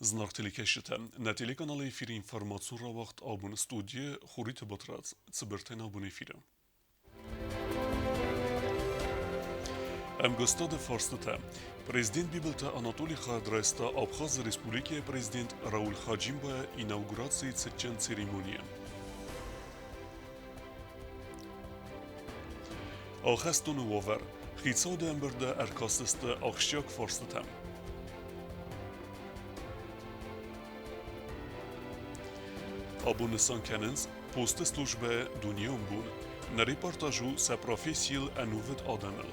Znartelikeshite, na telekanalê fîrî informasyonu ra wext abûn studye xurî te batrat tsibertena bûnê fîre. Em gusta de farstite. Prezident Bibelta Anatolij Xadresta Abxaz Respublikê Prezident Raul Xacimba inaugurasyê çend seremoniye. Axeston û waver, xîtsa de em birde erkastiste axşiyak farstite. Abonisan kenens, poste slujbe duniyom bûn, nerêpartajû seprafêsyîl enûvit ademel.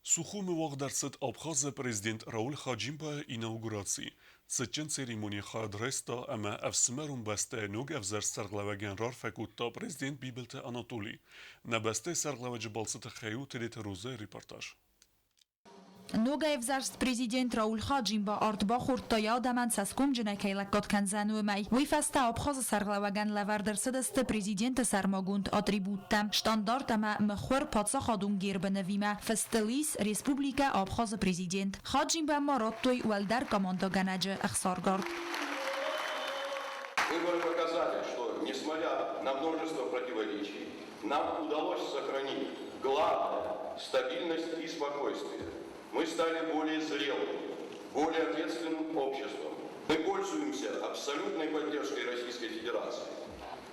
Suxu mewaq derset Abxaz Prezident Raul Xacimba inaugurasyî. Çend seremoniye xadresta ema evsmerûn beste nog evzer serglevegen rar fekutta Prezident Bibelta Anatolî. Nebeste sergleveci balsete xeyû tedete roze reportaj. Noga evzarst prezident Raul Xacimba artba xurtta yadaman saskum jinekejlek kotkanzanu mej. Wifasta Abxaz serglevegen leverdersedeste prezident sermagund atributem. Standardama mechwer patsa xadun gerbenevime. Festelis Respublika Abxaz prezident. Xacimba marottoi ueldar команда ganadje Ахсаргард. Выборы показали, что, несмотря на множество противоречий, нам удалось сохранить главное – стабильность и спокойствие. Мы стали более зрелым, более ответственным обществом. Мы пользуемся абсолютной поддержкой Российской Федерации.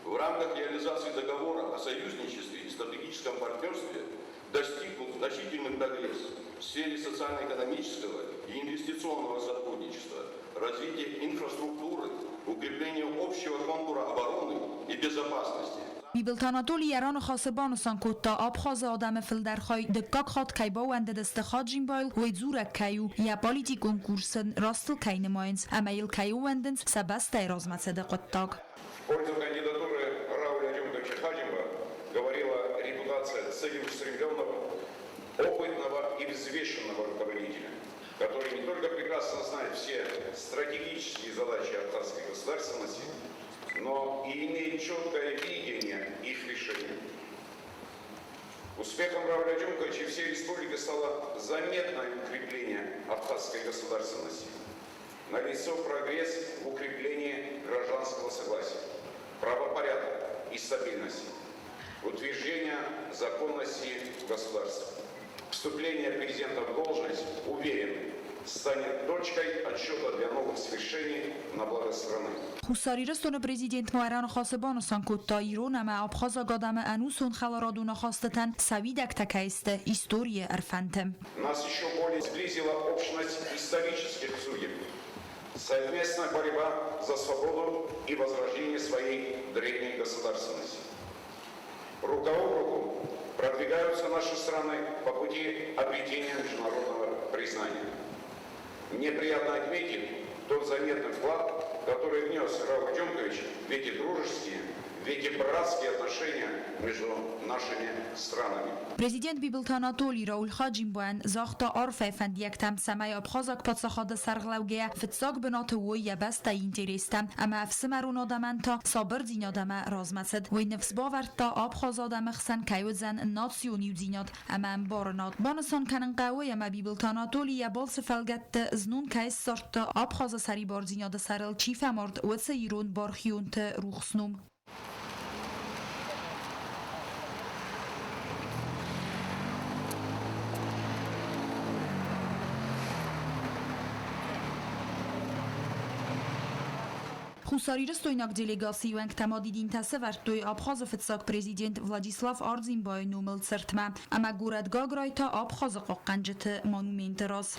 В рамках реализации договора о союзничестве и стратегическом партнерстве достигнут значительный прогресс в сфере социально-экономического и инвестиционного сотрудничества, развития инфраструктуры, укрепления общего контура обороны и безопасности. Bibelta Anatolij Yaran xasebanosan kutta Abxaz adame filderxay dikak xat kayba wende deste Xacimbail ve zurek kayu ya politikon kursen rastel kaynemayens amail kayu wendens sebeste razmetsede qottag. В пользу кандидатуры Рауля Рюмдовича Хадимба говорила репутация целеустремленного, опытного и взвешенного руководителя, который не только прекрасно знает все стратегические задачи абхазской государственности, но и имеет четкое видение их решения. Успехом Рауля Рюмковича всей республики стало заметное укрепление абхазской государственности. Налицо прогресс в укреплении гражданского согласия, правопорядка и стабильности, утверждения законности государства. Вступление президента в должность, уверен, станет точкой отсчета для новых свершений на благо страны. Хусаriristone prezident Muaran xasebanosan kutta Iron ama Abxaza gadame anusun xalaraduna xasteten savidak takaiste история erfantem. Нас еще более сблизила общность исторических судеб. Совместная борьба за свободу и возрождение своей древней государственности. Рука об руку продвигаются наши страны по пути обретения международного признания. Мне приятно отметить тот заметный вклад, который внес Рауль Рюмкович в эти дружеские, в эти братские отношения между нашими странами. Prezident Bibelta Anatolij Raul Xacimban zaxta arf efendiyektem samay Abxazak patsaxada serglevgeye fitsag benate woye besta interestem ama efsimerun adamenta sabir dinadama razmetsed ve nefs baverta Abxaz adamexsen kayuzen nasyoni dinad ama baranat banasan kanen qawe ama Bibelta Anatolij balse felgette znun kays sarta Abxaz sari bar dinada saril chifamard wetse Iron barchiunt ruxsnum. Խուսարիրստոյնակ դելեգասիոենք թամադիդին տասևարտոյ Abxaz fıtsak prezident Vladislav Arzinbay numel sırtma ama gurat gagrayta Abxaz qoqqancıtı monumenteraz.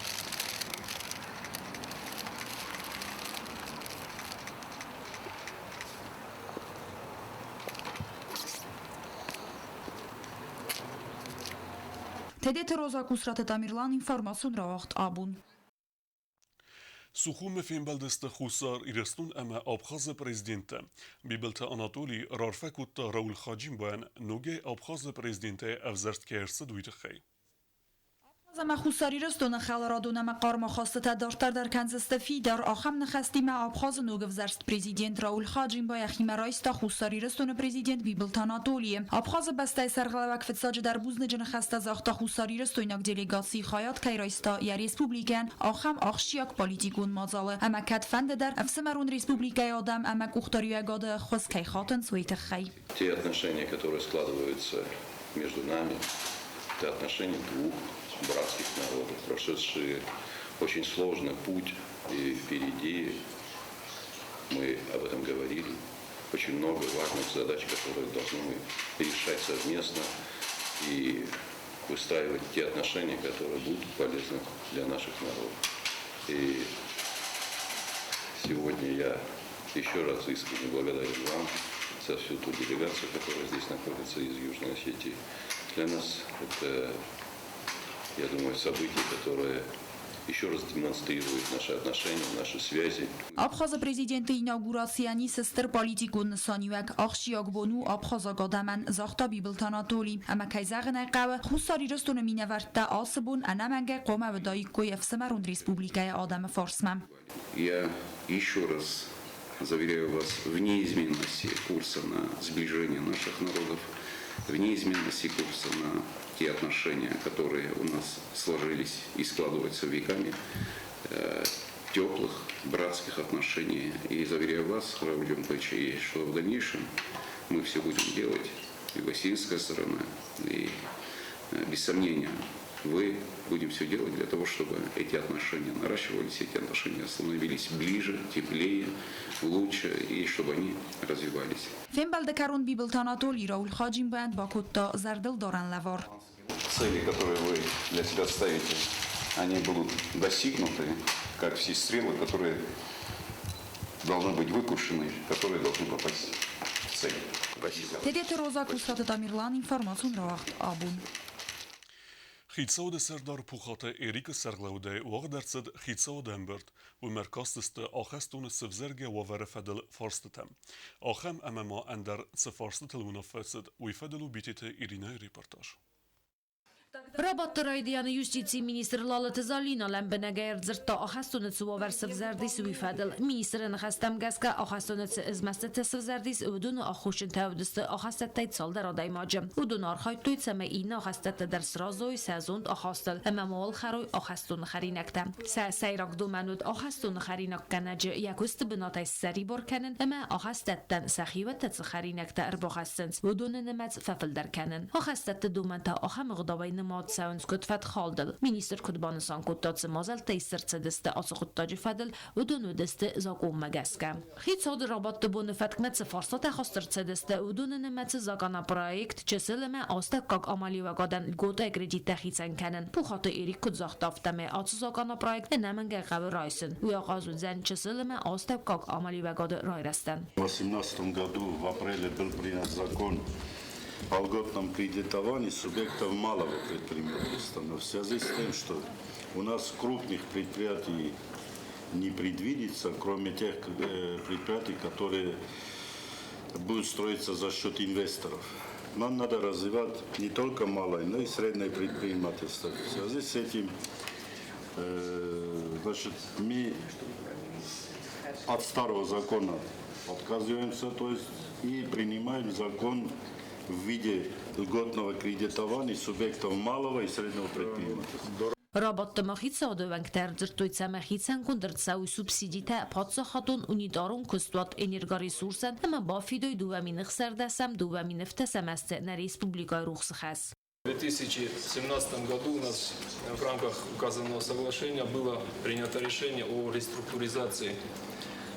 Tedet rozak usrat Tamirlan informasyon rahat abun. Suxu mefên beldeste xusar îrestûn em Abxaz Prezidente. Bibelta Anatolî rarfekutta Raul Xacimban nogê Abxaz Prezidente ev zertkersed wî dixey. آبخازم خوساری رستون خلارادونم قارما خواسته دارتر در کنزستفی در آخم نخستیم آبخاز نوگوزرست پرزیدنت راول خاجین با یخیم رایستا خوساری رستون پرزیدنت بیبلتانا دولیه آبخاز بسته سرغلوک فتساج در بوزنج نخسته زاختا خوساری رستوناک دلیگاسی خایات کی رایستا یا ریسپوبلیکن آخم آخشیاک پالیتیکون مازاله اما کد فند در افسمرون ریسپوبلیکای آدم اما کوختاریو گاده خوز کی خاتن سویت خی. Те отношения, которые складываются между нами, это отношения двух братских народов, прошедшие очень сложный путь, и впереди, мы об этом говорили, очень много важных задач, которые должны мы решать совместно и выстраивать те отношения, которые будут полезны для наших народов. И сегодня я еще раз искренне благодарен вам за всю ту делегацию, которая здесь находится из Южной Осетии. Для нас это, я думаю, событие, которое еще раз демонстрирует наши отношения, наши связи. آبخاز پرزیدنت ایناگوراسیانی سستر پالیتیکون نسانیوک آخشیاک بونو آبخاز آگادمن زاختا بیبلتانا تولی اما کیزاغ نقاوه خوستاری رستون مینورد تا آسبون انامنگه قومه و دایکوی افسمرون ریسپوبلیکای آدم فارسمم. Я еще раз заверяю вас в неизменности курса на сближение наших народов, в неизменности курса на те отношения, которые у нас сложились и складываются веками, теплых, братских отношений. И заверяю вас, Рауль Ильич, что в дальнейшем мы все будем делать, и гостинская сторона, и без сомнения вы будем все делать для того, чтобы эти отношения наращивались, эти отношения становились ближе, теплее, лучше, и чтобы они развивались. Фембалдекарун библтана толи Рауль Хаджин банд با кутта зардыл доран лавар. Цели, которые вы для себя ставите, они будут достигнуты, как все стрелы, которые должны быть выкушены, которые должны попасть в цель. Спасибо. Тедет роза кустат Тамирлан информацион раахт абун. Хитсауд سردار پوخات ایریک سرغلوده وقت درصد خیتساود امبرد و مرکز است آخستون سفزرگ و ورفدل فارستم. آخم اما اندر سفارستل منافسد و فدلو بیتیت ایرینای ریپورتاج. Rabattaraydiyan Justitie minister Lalat Zalina lembenegerd zirta ahastunat suvaversv zerdis uifadel. Ministerin hastam gaska ahastunat izmastet zerdis udun ahushin tavdist ahastet sal der adaymajem. Udun arhaytuit seme ina ahastet der srazoy sezond ahastel. Emamol kharoy ahastun kharinaktam. Sayrak domanut ahastun kharinak kanaj yakust binatay sari borkanen ema ahastettan sakhiwat kharinakta erbokhastens. Udun nemat fafel der kanen. Ahastet domanta aham gdabayn ماد ساونس کد فت خالدل مینیستر کد بانسان کد داد مازل تیسر دست آسخود تاج فدل و دونو دست زاگوم مگسکم خیت صاد رابط بون فت کمت فرصت خاستر دست و دون نمت زاگانا پروژه چسل ما آسته کاک عملی و گادن گوت اگریدی تخیصن کنن پوخات ایری کد زاخت افتم آتش زاگانا پروژه نمنگ قبل رایسن و آغاز زن چسل ما آسته کاک عملی و گاد رای رستن. В 2018 году в апреле был принят закон о льготном кредитовании субъектов малого предпринимательства. Но в связи с тем, что у нас крупных предприятий не предвидится, кроме тех предприятий, которые будут строиться за счет инвесторов. Нам надо развивать не только малое, но и среднее предпринимательство. В связи с этим значит, мы от старого закона отказываемся, то есть и принимаем закон в виде льготного кредитования субъектов малого и среднего предпринимательства. رابط مخیت سادوانگتر در توی سمخیت سنگوندرد سوی سوبسیدی تا پادساخاتون اونیدارون کستوات انرژی سورسن اما با فیدوی دوامین خسر دستم دوامین افتسم است на республикой Рухсхас. В 2017 году у нас в рамках указанного соглашения было принято решение о реструктуризации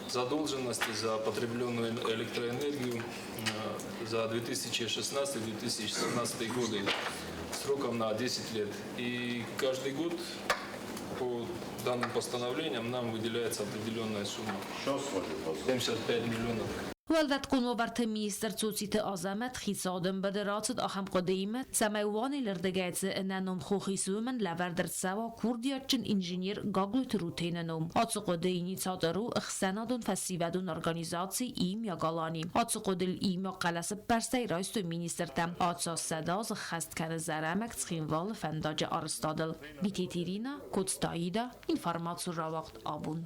задолженности за потребленную электроэнергию за 2016-2017 годы сроком на 10 лет. И каждый год по данным постановлениям нам выделяется определенная сумма. 75 миллионов. ولدت قنوبرت ميستر توتيت أزمت خيصادم بدراتت أخم قديمة سماواني لردقات إنهم خوخيسو من لبردرت سوا كوردياتشن إنجينير قاقلو تروتيننوم أتقديني تادرو اخسنادون فسيبادون أرغانيزاتي إيم يا غالاني أتقدل إيم يا قلس برسي رايستو مينيستر تم أتسا سداز خست كان زرامك تخينوال فنداج أرستادل بيتيتيرينا كودستايدا إنفارماتسو راوقت آبون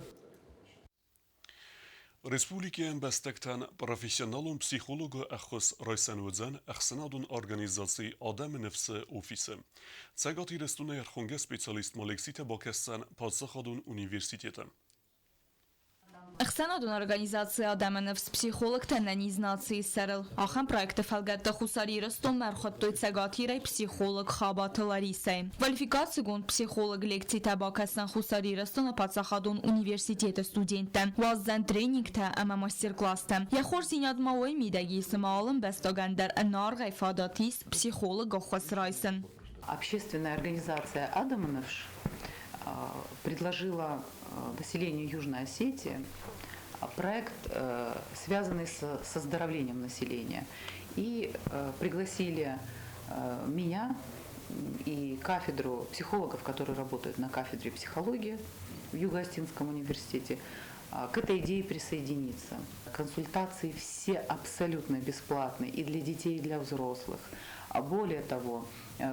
Республикаен бәстәктән профессионалун психологы әхыс Райсан Вүдзән әхсенадун организации Адам Нефсе офисы. Цәгати рестуна ярхонга специалист Малексите Бакестан Падсахадун университеты. Ախսանադուն օրգանիզացիա դամնվս պսիխոլոգ տենանիզնացի սերել ախան պրոյեկտը ֆալգատը խուսարի ռստոն մերխոտոյ ցեգաթիրայ պսիխոլոգ խաբաթլարիսե կվալիֆիկացիգուն պսիխոլոգ լեկցի տաբակասան խուսարի ռստոնը պացախադուն ունիվերսիտետը ստուդենտը վազդան տրեյնինգտը ամա մաստեր-կլասը յախոր զինյադմաոյ միդագի սմալն բեստոգանդար նար գայֆադատիս պսիխոլոգ գոխասրայսն Общественная организация Адамановш предложила населению Южной Осетии проект, связанный с оздоровлением населения. И пригласили меня и кафедру психологов, которые работают на кафедре психологии в Юго-Остинском университете, к этой идее присоединиться. Консультации все абсолютно бесплатные и для детей, и для взрослых. А более того,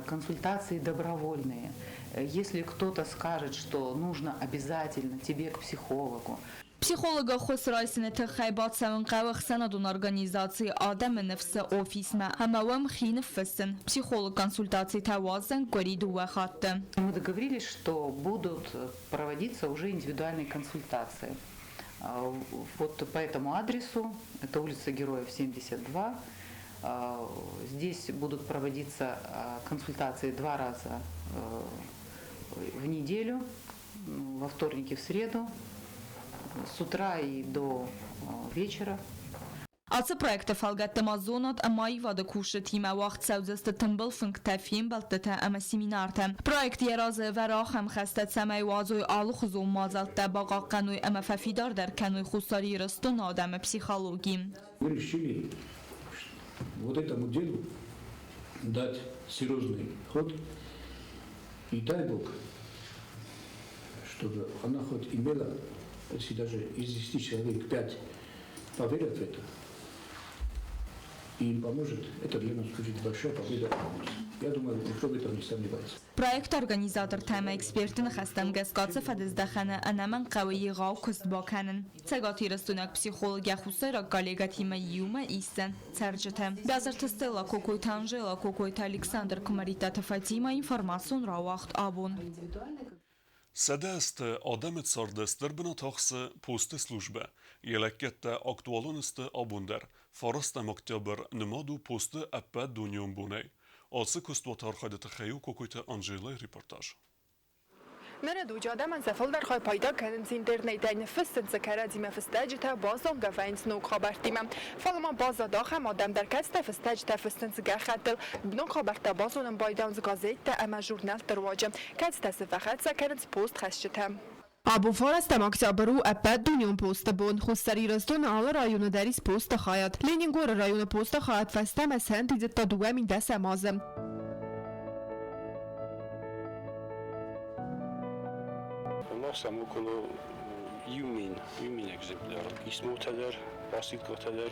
консультации добровольные. Если кто-то скажет, что нужно обязательно тебе к психологу. Психолога Хосрайсен это хайбат саманкавах санадун организации Адам Нефсе офисма. Хамавам хин фессен. Психолог консультации Тавазен Гориду Вахатте. Мы договорились, что будут проводиться уже индивидуальные консультации. Вот по этому адресу, это улица Героев 72. Здесь будут проводиться консультации 2 раза в неделю, во вторник и в среду, с утра и до вечера. Ացը պրոյեկտը ֆալգատը մազոնատ ամայի վադը կուշը թիմա վաղտ սավձստը տմբլ ֆնք տեֆիմ բալտտը ամը սիմինարտը։ Պրոյեկտ երազը վարախ եմ խստետ սամայ վազոյ ալու խզում մազալտը բաղաղկանոյ ամը ֆաֆիդար դարկանոյ խուսարի ռստոն ադամը психологии. Мы решили вот этому делу дать серьезный ход. И дай Бог, чтобы она хоть имела, если даже из 10 человек 5 поверят в это, и им поможет, это для нас будет большая победа. Я думаю, никто в этом не сомневается. Проект организатор тема экспертин хастам гескаца фадездахана анаман қавайи ғау күст баканын. Цегати растунак психология хусайра коллега тима юма истен. Церджете. Бязарты Стелла Кокой Танжела Кокой Александр Кумаритата Фатима информацион равахт абун. Сәдәсті адамы цардыстыр бұна тақсы посты службы. Елекетті актуалынысты абундар. Фарасты мактабыр нымаду посты әппәд дүнион бұнай. Асы күстватар қадеті қайу кокойты Анжелай репортаж. Nerede ucada men zefalder xay payda kendiniz internetden fıstın zekaradime fıstacıta bazam gavayns no xabardime. Falma bazda daxam adam der kasta fıstacıta fıstın zgaxatel bno xabarta bazonun baydans gazette ama jurnal terwacım. Kasta sefahat zekarins post xashtem. Абу фарастам октябру аппад дуньон поста бон хустари растон ал району дарис поста хаят. Ленингор району поста хаят фастам аз ханти та дуамин даса мазам. Nasam okulu Yumin egzemplar. İsmi öteler, basit öteler.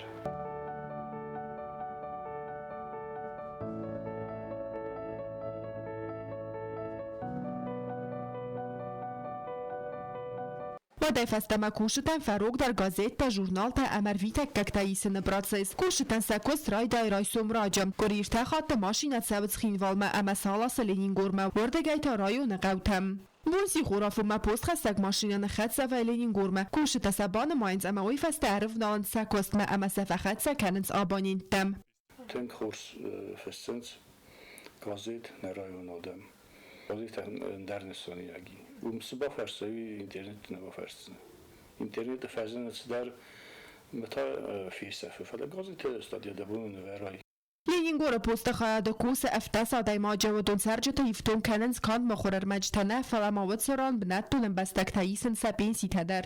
با دفستم کوشتن فروغ در گازت تا ژورنال تا امرویت ککتایسن پروسس کوشتن سکوس رای دایرای سومراجم گریشته خاط ماشینت سبز خینوالما اما سالا سلینینگورما وردگای تا رایون قوتم موسی خرافو ما پست خستک ماشینان خط سوالینینگورما کوشت سبان ماینز اما وی فست عرف نان سکوست ما اما سفخت سکننس آبانین تم تن خورس فستنس گازت نرایون آدم گازت درنسانیگی ومسبا فرسوي انترنت نبا فرسن انترنت فرزن در متا في سفر فلقازت استاديا دبون نوراي لينغور پست خواهد کوس افتاس آدای ماجه و دون سرجت یفتون کننز کان مخورر مجتنه فلا مواد سران بنت دونم بستک تاییسن سپین سی تدر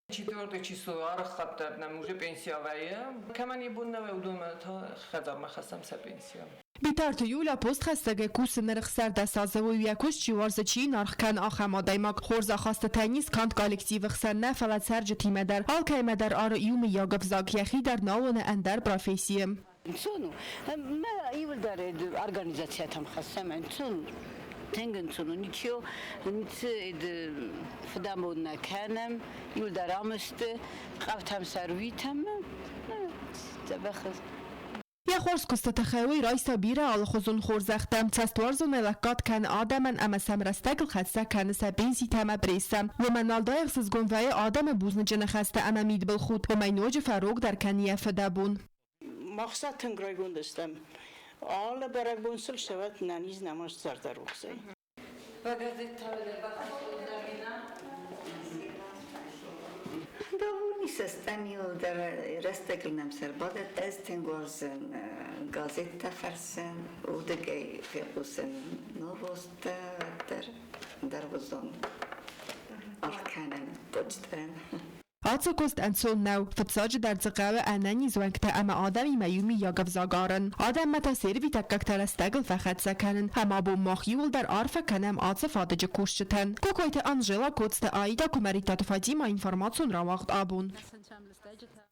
4 число арахаттарнам уже пенсиявая. Каман ебунна удума та хадам махасам са пенсия. بیتر یولا پست خستگه کوس نرخ سر دستازه و یکوش چیوارز چی نرخ کن آخما دایماک خورز خواست تنیس کانت کالکتیو خسن فلت سرج تیم در آل که مدر آر یوم یاگب زاک یخی در ناون اندر برافیسیم سونو ما یول در ارگانیزاسیاتم خستم انسون تنگن سونو نیچو نیچ خدامون نکنم یول در آمست قفتم سرویتم تبخز یا خورس کست تخوی رایستا بیره آل خوزون خورزختم تستوارزو نلکات کن آدمن اما سمرستگل خسته کن سبینسی تمه بریسم و من نالدایق سزگونوی آدم بوزن جن خسته اما میدبل خود و مینوج فروغ در کنیه فدابون مقصد تنگرای گوندستم آل برای بونسل شود ننیز نماش زردر روخزه Доволни са станил да разтеглнем сърбодът, естенгорзен газета фарсен, удегей фебусен новост дарвозон арканен почтен. آتو کست انسون نو فتساج در زقاوه انانی زونکتا اما آدمی میومی یا گفزاگارن آدم متا سیروی تککتر استگل فخد سکنن اما بو مخیول در عرف کنم آتو فادج کشتن کوکویت انجلا کست آیدا کمریتا تفادیما اینفرماتسون را وقت آبون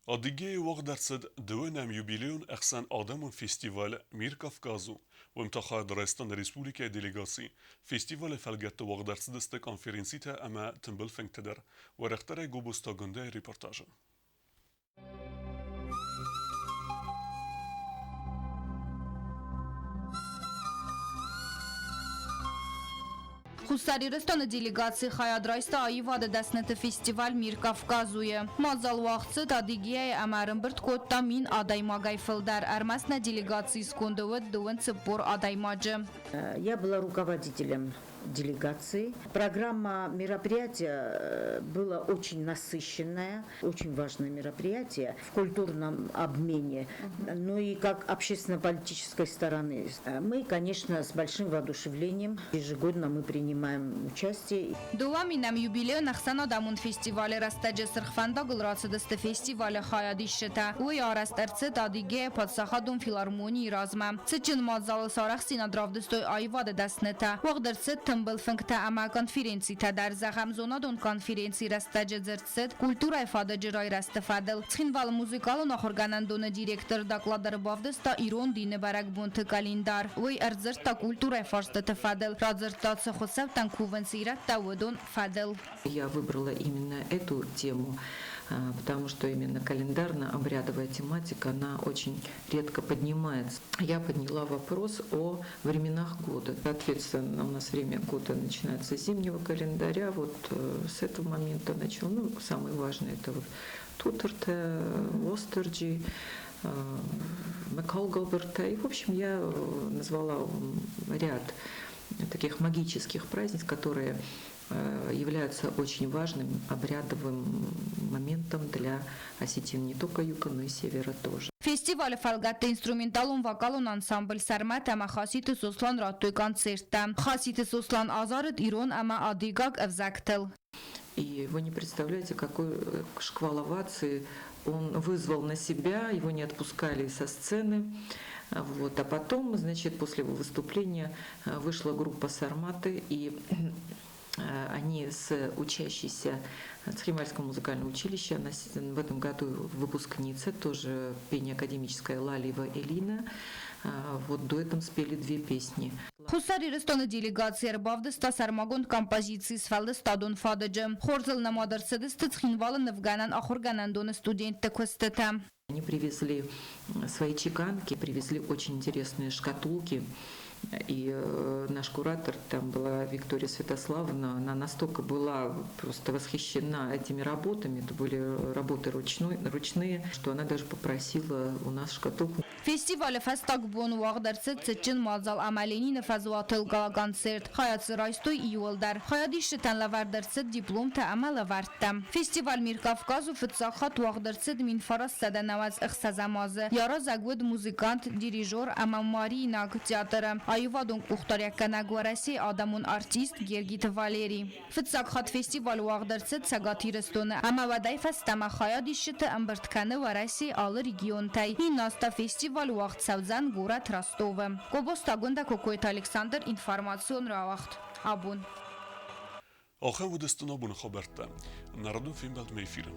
Adige وقدرصد دوانم يوبيليون احسن آدمون فيستيفال مير كافكازو وامتخاد رستان ريسبوليكا ديليغاسي فيستيفال فلقت وقدرصد است كونفرنسيتا اما تنبل فنكتدر ورختره گوبوستا گنده ريبورتاجن Хустариристон делегации Хаядрайста Аивада Даснета фестиваль Мир Кавказуе. Мазал вахтсы Тадигия Амарымбырт Котта Мин Адаймагай Филдар Армасна делегации Скундовод Дуэн Цепор Адаймаджи. Я была руководителем делегации. Программа мероприятия была очень насыщенная, очень важное мероприятие в культурном обмене, но и как общественно-политической стороны. Мы, конечно, с большим воодушевлением ежегодно мы принимаем участие. Дуаминам юбилею нахсана дамун фестивале растаджи сырхфанда гулрацидасты фестивале хаядишшета. Уй арастарцы тадиге подсахадун филармонии разма. Цычин мазалы сарах синадравдыстой айвады даснета. Вагдырцы تنبل فنکتا اما کنفرانسی تا در زخم زونادون کنفرانسی رستاج زرتسد کلتورا افاده جرای رستفادل تخینوال موزیکال و نخورگانندون دیرکتر داکلادر بافدست تا ایران دین برگ بونت کالندار وی ارزرت تا کلتورا فارست تفادل رازرت تا سخوصف تن کوونسیرت تا ودون فادل. Я выбрала именно эту тему, потому что именно календарно-обрядовая тематика, она очень редко поднимается. Я подняла вопрос о временах года. Соответственно, у нас время года начинается с зимнего календаря, вот с этого момента начал. Ну, самое важное это вот Тутарте, Остерджи, Макалгоберта. И, в общем, я назвала ряд таких магических праздников, которые являются очень важным обрядовым моментом для осетин не только юга, но и севера тоже. Фестиваль фалгатта инструменталун вокалун ансамбль сармат ама хаситы суслан раттуй концертта. Хаситы суслан азарыт ирон ама адигаг эвзактел. И вы не представляете, какой шквал оваций он вызвал на себя, его не отпускали со сцены. Вот. А потом, значит, после его выступления вышла группа «Сарматы», и они с учащейся Цхимальского музыкального училища, она в этом году выпускница, тоже пение академическое Лалиева Элина, вот дуэтом спели 2 песни. Хусари рестона делегация бавдыста сармагон композиции сфалды стадун фададжем. Хорзел на мадерседысты цхинвалы навганан ахурганандон студенты квестета. Они привезли свои чеканки, привезли очень интересные шкатулки. И наш куратор, там была Виктория Святославовна, она настолько была просто восхищена этими работами, это были работы ручные, что она даже попросила у нас шкатулку. Фестиваль фестагбон вагдерцет цечин мазал амалини нефазуатыл гала концерт. Хаятсы райстой июлдар. Хаядишетен лавардерцет диплом та амалавардтам. Фестиваль Мир Кавказу фитсахат вагдерцет минфарас саданаваз ихсазамазы. Яра загвед музыкант, дирижер ама Марина театра. Այվադուն կուխտարյակ կանագուարասի ադամուն արտիստ Գերգիտ Վալերի։ Ֆծակխատ ֆեստիվալ ուաղդրցը ցագաթիրստոնը ամավադայ ֆեստամա խայադիշտը ամբրտքանը վարասի ալը ռեգիոնտայ հինաստա ֆեստիվալ ուաղցավզան գորա Трастовը։ Կոբոստագունդա Կոկոյտ Ալեքսանդր ինֆորմացիոն ռավախտ Абун. آخر ودستنا بون خبرتا. نردو فیلم بعد میفیرم.